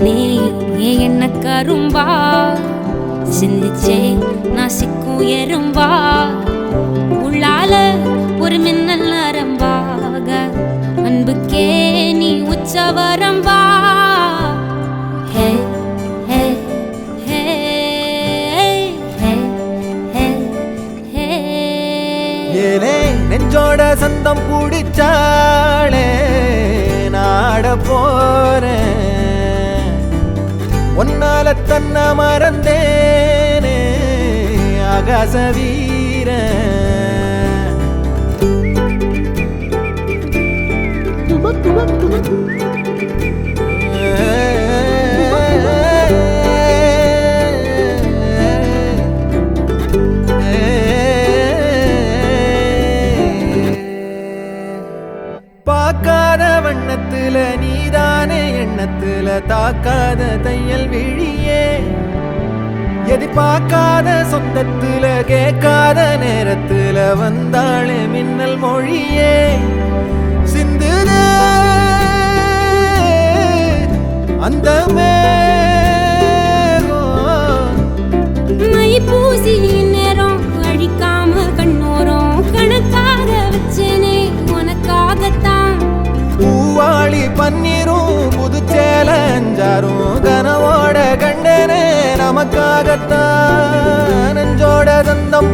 தேனே என்ன கரும்பா சிந்திச்சே நாசிக்கும் எறும்பா உள்ளால ஒரு மின்னல் நரம்பாக அன்புக்கே நீ உச்சவரம்பா ஹே ஹே ஹே ஹே ஹே ஹே ஏலே நெஞ்சோட சந்தம் பிடிச்சாளே நாட போறேன் ஒன்னால தன்ன மறந்தேனே ஆகாச வீரன் பார்க்காத வண்ணத்துல நீதானே எண்ணத்துல தாக்காத தையல் விழியே எதிர்பார்க்காத சொந்தத்துல கேட்காத நேரத்துல வந்தாளே மின்னல் மொழியே சிந்துதே அந்த மை பூசி நேரம் அழிக்காம கண்ணோரம் கணக்காக வச்சேனே உனக்காகத்தான் பூவாளி பன்னீரும் புதுச்சேல அஞ்சாரும் கனவோட கண்டனே நமக்காகத்தான் நெஞ்சோட தந்தம்